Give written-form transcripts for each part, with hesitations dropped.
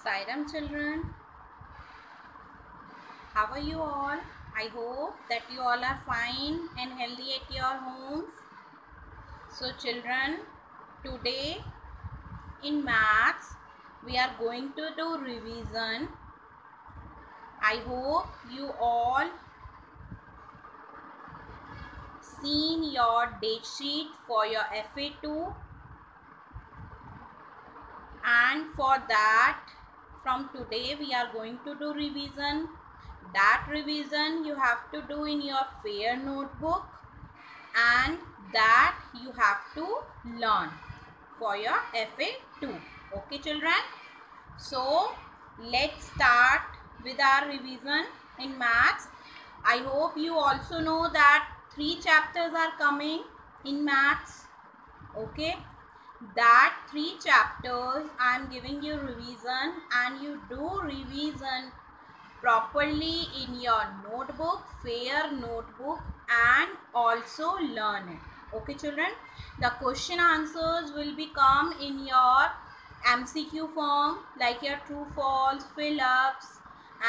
Sairam children, how are you all? I hope that you all are fine and healthy at your homes. So children, today in maths we are going to do revision. I hope you all seen your date sheet for your FA2, and for that from today we are going to do revision. That revision you have to do in your fair notebook, and that you have to learn for your FA2. Okay children, so let's start with our revision in maths. I hope you also know that 3 chapters are coming in maths. Okay, that 3 chapters I am giving you revision, and you do revision properly in your notebook, fair notebook, and also learn it. Okay children, the question answers will become in your MCQ form, like your true false, fill ups,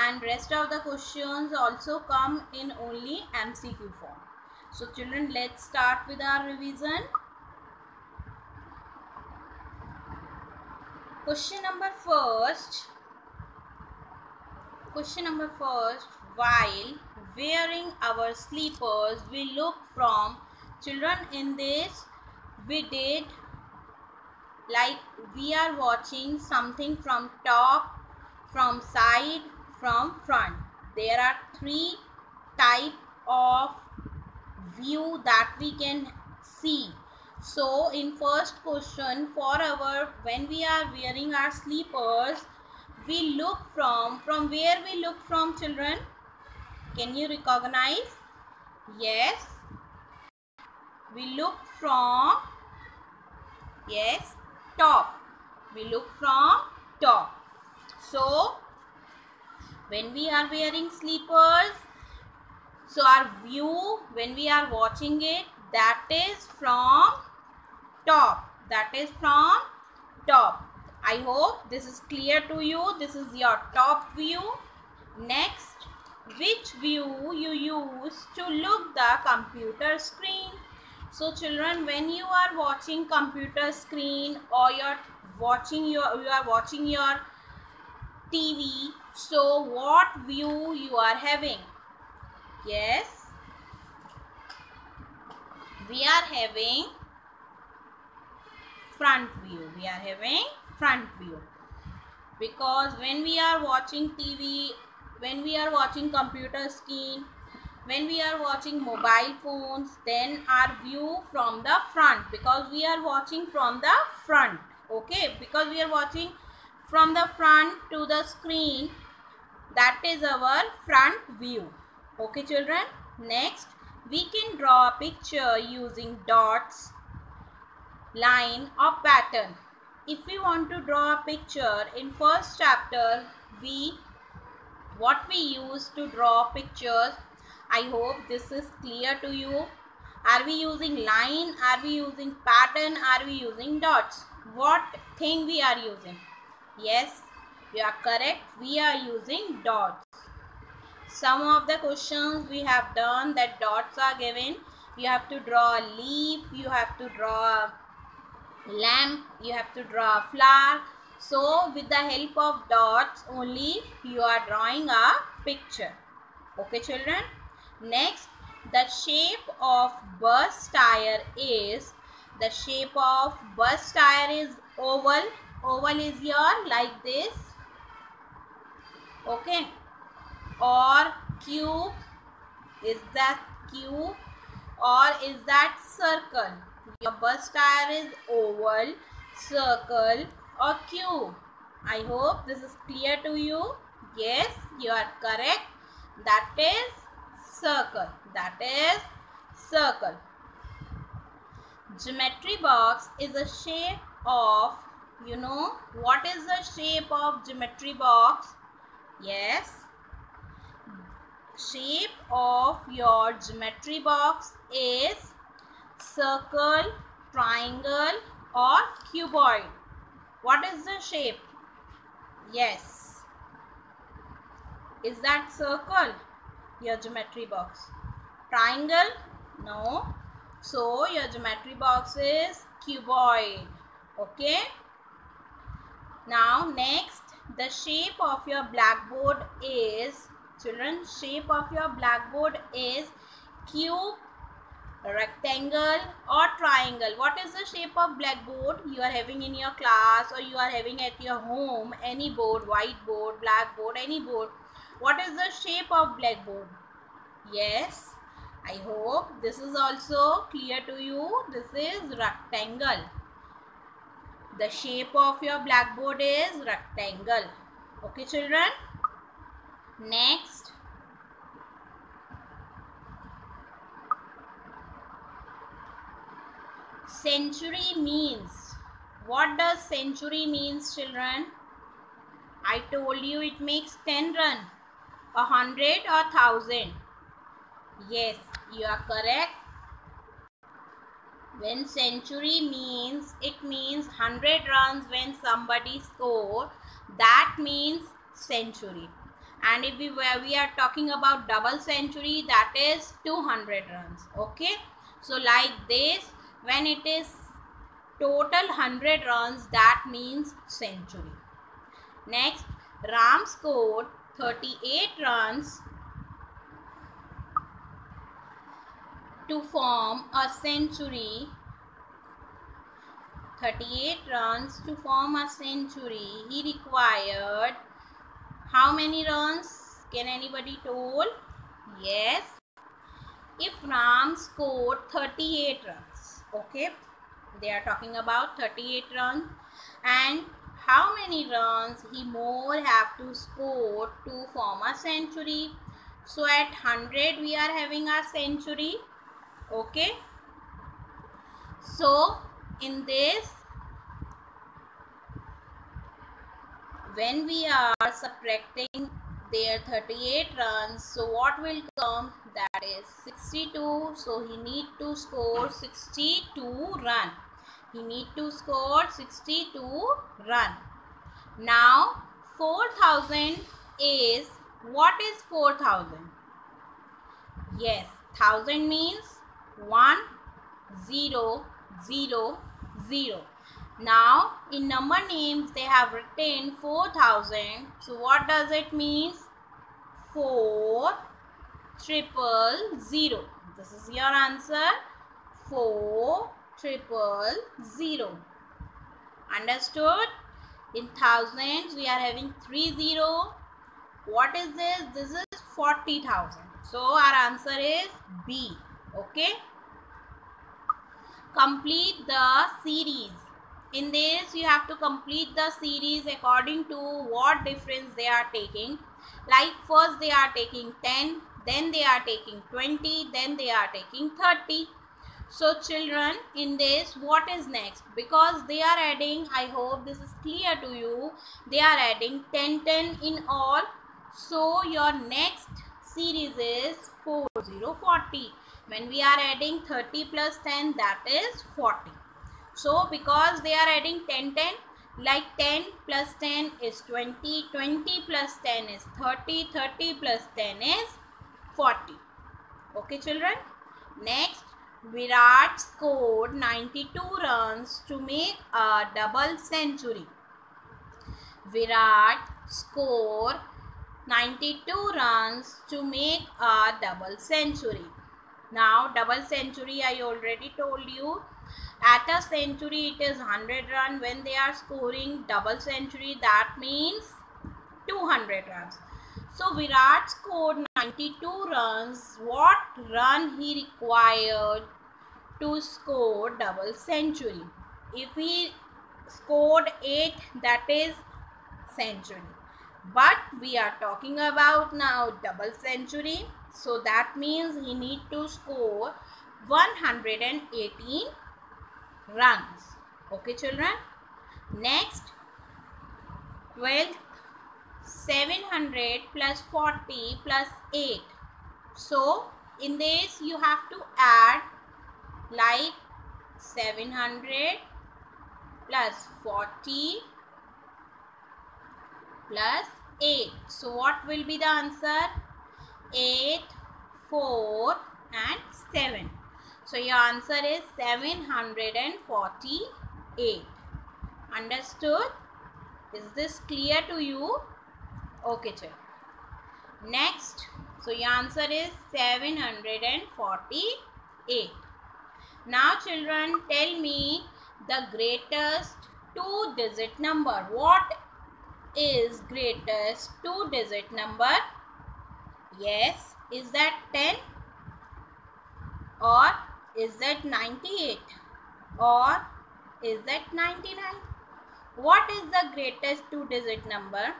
and rest of the questions also come in only MCQ form. So children, let's start with our revision. Question number first, while wearing our slippers, we look from, children, in this we did like we are watching something from top, from side, from front. There are 3 type of view that we can see. So in first question, for our, when we are wearing our slippers, we look from where we look from children? Can you recognize? Yes, we look from, yes, top. We look from top. So when we are wearing slippers, so our view when we are watching it, that is from top. That is from top. I hope this is clear to you. This is your top view. Next, which view you use to look the computer screen? So children, when you are watching computer screen, or you are watching your TV, so what view you are having? Yes, we are having front view. We are having front view, because when we are watching TV, when we are watching computer screen, when we are watching mobile phones, then our view from the front, because we are watching from the front. Okay, because we are watching from the front to the screen, that is our front view. Okay children, next we can draw a picture using dots, line, or pattern. If we want to draw a picture in first chapter, what we use to draw pictures, I hope this is clear to you. Are we using line? Are we using pattern? Are we using dots? What thing we are using? Yes, you are correct. We are using dots. Some of the questions we have done that dots are given. You have to draw a leaf, you have to draw a lamp, you have to draw a flower. So with the help of dots only you are drawing a picture. Okay children, next, the shape of bus tire is, the shape of bus tire is oval. Oval is your like this. Okay, or cube, is that cube, or is that circle? Your bus tire is oval, circle, or cube. I hope this is clear to you. Yes, you are correct. That is circle. That is circle. Geometry box is a shape of, you know what is the shape of geometry box? Yes, shape of your geometry box is circle, triangle, or cuboid. What is the shape? Yes. Is that circle? Your geometry box. Triangle? No. So your geometry box is cuboid. Okay. Now next, the shape of your blackboard is, children, shape of your blackboard is cube, rectangle or triangle. What is the shape of blackboard you are having in your class or you are having at your home? Any board, whiteboard, blackboard, any board. What is the shape of blackboard? Yes, I hope this is also clear to you. This is rectangle. The shape of your blackboard is rectangle. Okay, children. Next, century means. What does century means, children? I told you it makes 10 run, 100 or 1000. Yes, you are correct. When century means, it means 100 runs when somebody score. That means century. And if we are talking about double century, that is 200 runs. Okay. So like this, when it is total 100 runs, that means century. Next, Ram scored 38 runs to form a century. 38 runs to form a century. He required how many runs? Can anybody told? Yes. If Ram scored 38 runs, okay, they are talking about 38 runs, and how many runs he more have to score to form a century? So at 100 we are having a century. Okay. So in this, when we are subtracting their 38 runs, so what will come? That is 62. So he need to score 62 run. He need to score 62 run. Now 4000 is, what is 4000? Yes, 1000 means 1 0 0 0. Now in number names they have written 4000. So what does it mean? 4 triple 0. This is your answer. 4 triple 0. Understood? In thousands we are having 30. What is this? This is 40,000. So our answer is B. Okay. Complete the series. In this you have to complete the series according to what difference they are taking. Like first they are taking 10, then they are taking 20, then they are taking 30. So children, in this what is next? Because they are adding, I hope this is clear to you, they are adding 10 10 in all. So your next series is 4040. When we are adding 30 plus 10, that is 40. So because they are adding 10 10, like 10 plus 10 is 20, 20 plus 10 is 30, 30 plus 10 is 40. Okay children. Next, Virat scored 92 runs to make a double century. Virat scored 92 runs to make a double century. Now double century I already told you. At a century it is 100 run. When they are scoring double century, that means 200 runs. So Virat scored 92 runs. What run he required to score double century? If he scored 8, that is century. But we are talking about now double century. So that means he need to score 118 runs. Okay children. Next, 12th, 700 plus 40 plus 8. So in this you have to add like 700 plus 40 plus 8. So what will be the answer? 8, 4 and 7. So your answer is 748. Understood? Is this clear to you? Okay, children. Next, so your answer is 748. Now children, tell me the greatest two-digit number. What is greatest two-digit number? Yes, is that 10? Or is that 98? Or is that 99? What is the greatest two-digit number?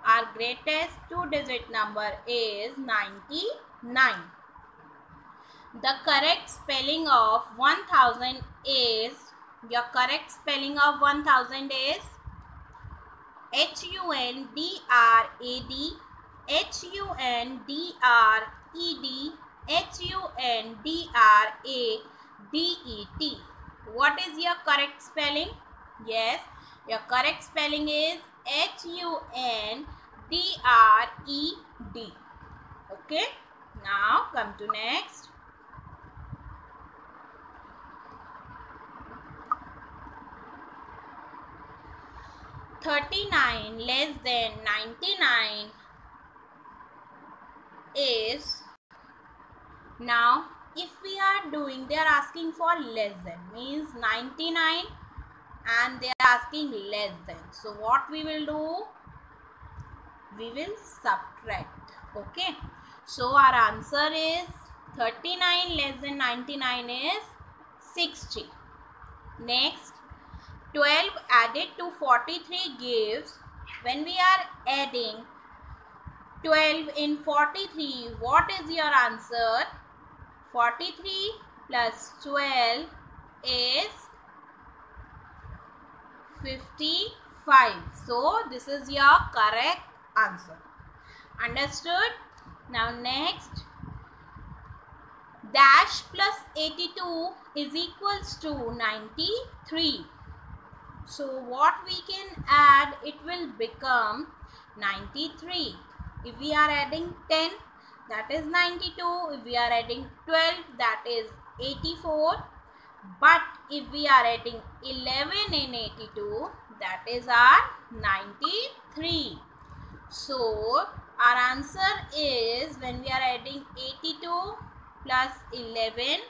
Our greatest two-digit number is 99. The correct spelling of 1000 is, your correct spelling of 1000 is HUNDRAD, HUNDRED, HUNDRADET. What is your correct spelling? Yes, your correct spelling is HUNDRED. Okay, now come to next. "39 less than 99 is," now if we are doing, they are asking for less than, means 99 and they are asking less than. So what we will do? We will subtract. Okay. So our answer is 39 less than 99 is 60. Next, 12 added to 43 gives, when we are adding 12 in 43, what is your answer? 43 plus 12 is 55. So this is your correct answer. Understood? Now next, dash plus 82 is equals to 93. So what we can add, it will become 93. If we are adding 10, that is 92. If we are adding 12, that is 84. But if we are adding 11 in 82, that is our 93. So our answer is, when we are adding 82 plus 11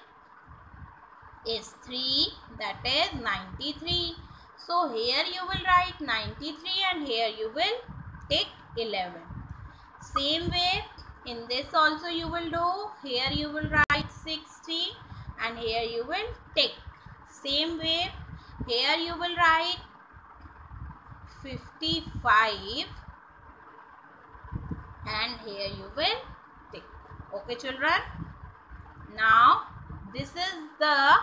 is 3, that is 93. So here you will write 93 and here you will take 11. Same way, in this also you will do. Here you will write 60 and here you will take. Same way, here you will write 55 and here you will take. Okay children. Now this is the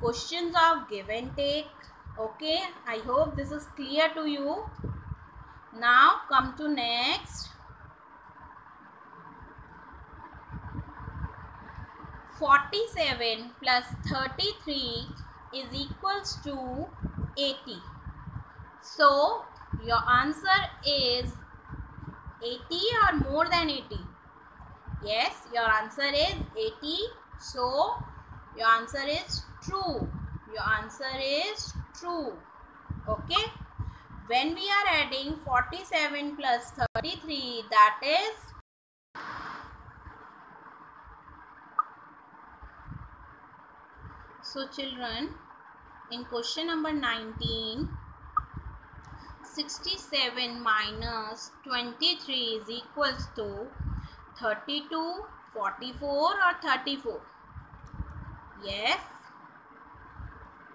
questions of give and take. Okay, I hope this is clear to you. Now come to next. 47 plus 33 is equals to 80. So your answer is 80 or more than 80? Yes, your answer is 80. So your answer is true. Your answer is true. Okay. When we are adding 47 plus 33, that is so children, in question number 19, 67 minus 23 is equals to 32, 44 or 34. Yes.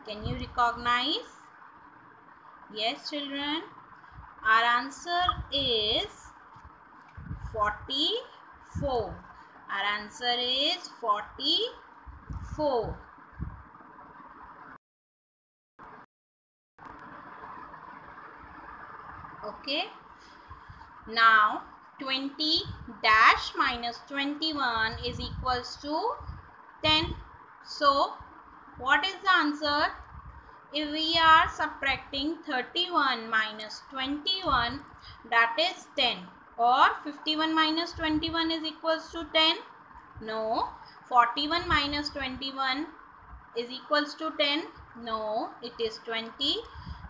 Can you recognize? Yes children. Our answer is 44. Our answer is 44. Okay. Now 20 dash minus 21 is equals to 10. So what is the answer? if we are subtracting 31 minus 21, that is 10, or 51 minus 21 is equals to 10? No. 41 minus 21 is equals to 10? No, it is 20.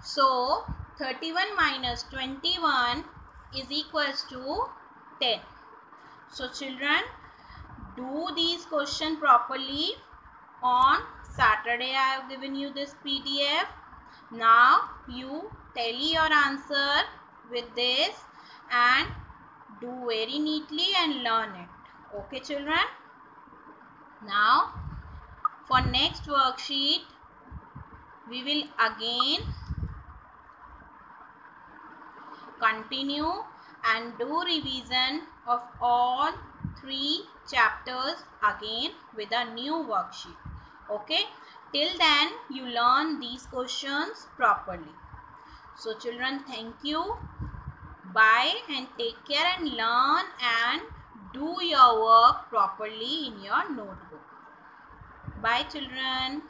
So 31 minus 21 is equals to 10. So children, do these questions properly. On Saturday I have given you this PDF. Now you tally your answer with this and do very neatly and learn it. Okay children. Now for next worksheet we will again continue and do revision of all 3 chapters again with a new worksheet. Okay, till then you learn these questions properly. So children, thank you. Bye and take care and learn and do your work properly in your notebook. Bye children.